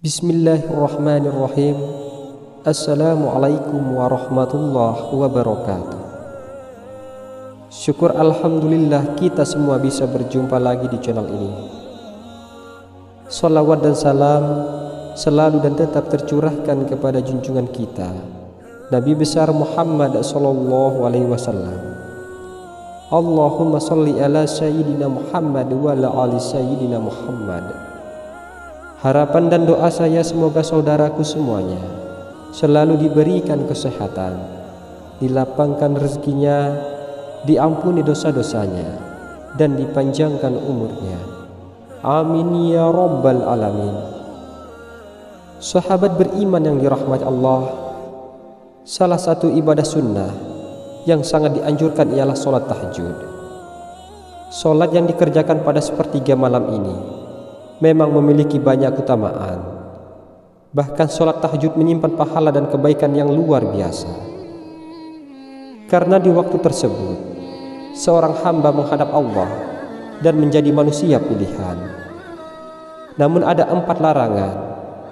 Bismillahirrahmanirrahim. Assalamualaikum warahmatullahi wabarakatuh. Syukur alhamdulillah kita semua bisa berjumpa lagi di channel ini. Salawat dan salam selalu dan tetap tercurahkan kepada junjungan kita Nabi besar Muhammad sallallahu alaihi wasallam. Allahumma sholli ala sayyidina Muhammad wa ala ali sayyidina Muhammad. Harapan dan doa saya semoga saudaraku semuanya selalu diberikan kesehatan, dilapangkan rezekinya, diampuni dosa-dosanya, dan dipanjangkan umurnya. Amin ya rabbal alamin. Sahabat beriman yang dirahmati Allah, salah satu ibadah sunnah yang sangat dianjurkan ialah sholat tahajud. Sholat yang dikerjakan pada sepertiga malam ini memang memiliki banyak keutamaan. Bahkan sholat tahajud menyimpan pahala dan kebaikan yang luar biasa. Karena di waktu tersebut seorang hamba menghadap Allah dan menjadi manusia pilihan. Namun ada 4 larangan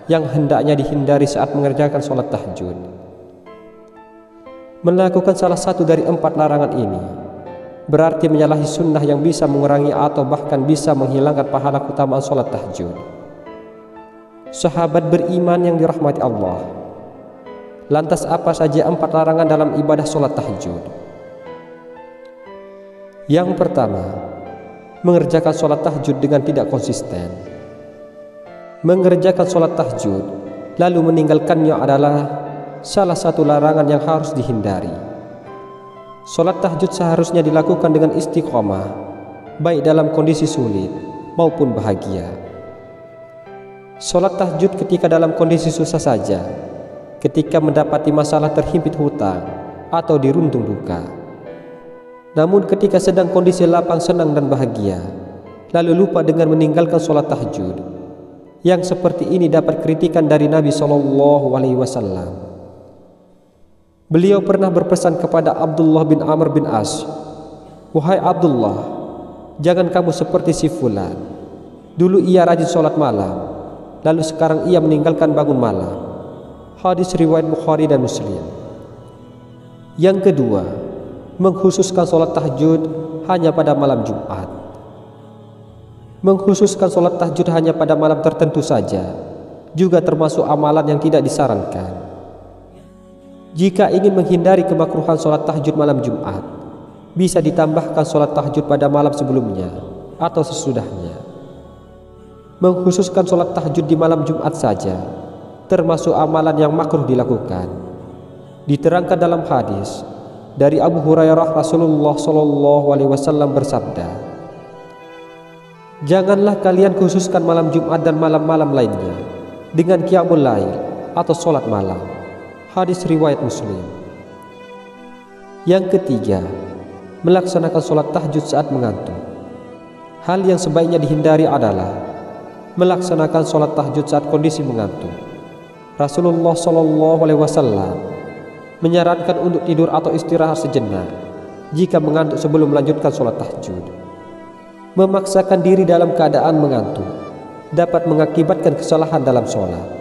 yang hendaknya dihindari saat mengerjakan sholat tahajud. Melakukan salah satu dari 4 larangan ini berarti menyalahi sunnah yang bisa mengurangi atau bahkan bisa menghilangkan pahala keutamaan sholat tahajud. Sahabat beriman yang dirahmati Allah, lantas apa saja 4 larangan dalam ibadah sholat tahajud? Yang pertama, mengerjakan sholat tahajud dengan tidak konsisten. Mengerjakan sholat tahajud lalu meninggalkannya adalah salah satu larangan yang harus dihindari. Sholat tahajud seharusnya dilakukan dengan istiqomah, baik dalam kondisi sulit maupun bahagia. Sholat tahajud ketika dalam kondisi susah saja, ketika mendapati masalah terhimpit hutang atau dirundung duka. Namun ketika sedang kondisi lapang senang dan bahagia, lalu lupa dengan meninggalkan sholat tahajud, yang seperti ini dapat kritikan dari Nabi SAW. Beliau pernah berpesan kepada Abdullah bin Amr bin As, "Wahai Abdullah, jangan kamu seperti si fulan. Dulu ia rajin sholat malam, lalu sekarang ia meninggalkan bangun malam." Hadis riwayat Bukhari dan Muslim. Yang kedua, mengkhususkan sholat tahajud hanya pada malam Jumat. Mengkhususkan sholat tahajud hanya pada malam tertentu saja juga termasuk amalan yang tidak disarankan. Jika ingin menghindari kemakruhan sholat tahajud malam Jumat, bisa ditambahkan sholat tahajud pada malam sebelumnya atau sesudahnya. Mengkhususkan sholat tahajud di malam Jumat saja termasuk amalan yang makruh dilakukan. Diterangkan dalam hadis dari Abu Hurairah, Rasulullah SAW bersabda, "Janganlah kalian khususkan malam Jumat dan malam-malam lainnya dengan qiyamul lail atau sholat malam." Hadis riwayat Muslim. Yang ketiga, melaksanakan sholat tahajud saat mengantuk. Hal yang sebaiknya dihindari adalah melaksanakan sholat tahajud saat kondisi mengantuk. Rasulullah SAW menyarankan untuk tidur atau istirahat sejenak jika mengantuk sebelum melanjutkan sholat tahajud. Memaksakan diri dalam keadaan mengantuk dapat mengakibatkan kesalahan dalam sholat.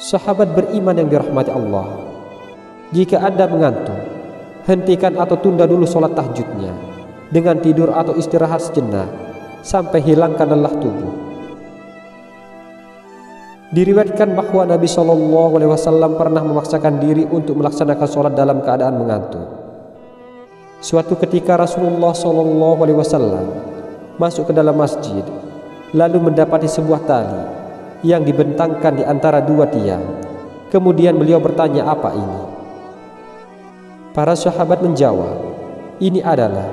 Sahabat beriman yang dirahmati Allah, jika Anda mengantuk, hentikan atau tunda dulu sholat tahajudnya dengan tidur atau istirahat sejenak sampai hilangkan lelah tubuh. Diriwayatkan bahwa Nabi SAW pernah memaksakan diri untuk melaksanakan sholat dalam keadaan mengantuk. Suatu ketika Rasulullah SAW masuk ke dalam masjid, lalu mendapati sebuah tali yang dibentangkan di antara 2 tiang. Kemudian beliau bertanya, "Apa ini?" Para sahabat menjawab, "Ini adalah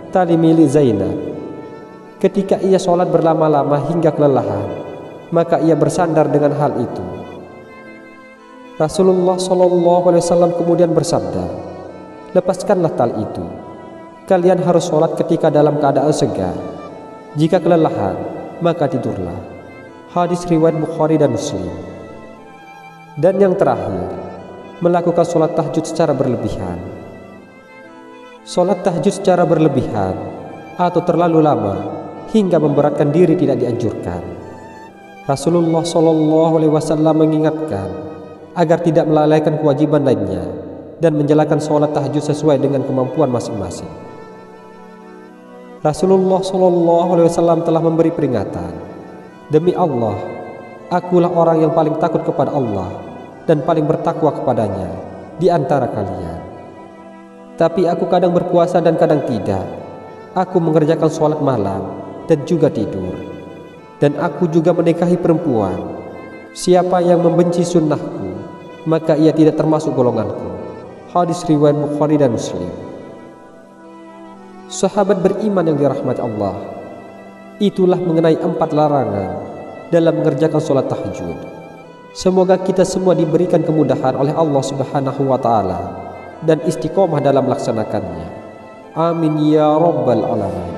tali milik Zainab. Ketika ia sholat berlama-lama hingga kelelahan, maka ia bersandar dengan hal itu." Rasulullah SAW kemudian bersabda, "Lepaskanlah tali itu. Kalian harus sholat ketika dalam keadaan segar. Jika kelelahan, maka tidurlah." Hadis riwayat Bukhari dan Muslim. Dan yang terakhir, melakukan sholat tahajud secara berlebihan. Sholat tahajud secara berlebihan atau terlalu lama hingga memberatkan diri tidak dianjurkan. Rasulullah SAW mengingatkan agar tidak melalaikan kewajiban lainnya dan menjalankan sholat tahajud sesuai dengan kemampuan masing-masing. Rasulullah SAW telah memberi peringatan, "Demi Allah, akulah orang yang paling takut kepada Allah dan paling bertakwa kepadanya di antara kalian. Tapi aku kadang berpuasa dan kadang tidak. Aku mengerjakan sholat malam dan juga tidur. Dan aku juga menikahi perempuan. Siapa yang membenci sunnahku, maka ia tidak termasuk golonganku." Hadis riwayat Bukhari dan Muslim. Sahabat beriman yang dirahmati Allah, itulah mengenai 4 larangan dalam mengerjakan sholat tahajud. Semoga kita semua diberikan kemudahan oleh Allah Subhanahu wa Ta'ala dan istiqomah dalam melaksanakannya. Amin ya Rabbal Alamin.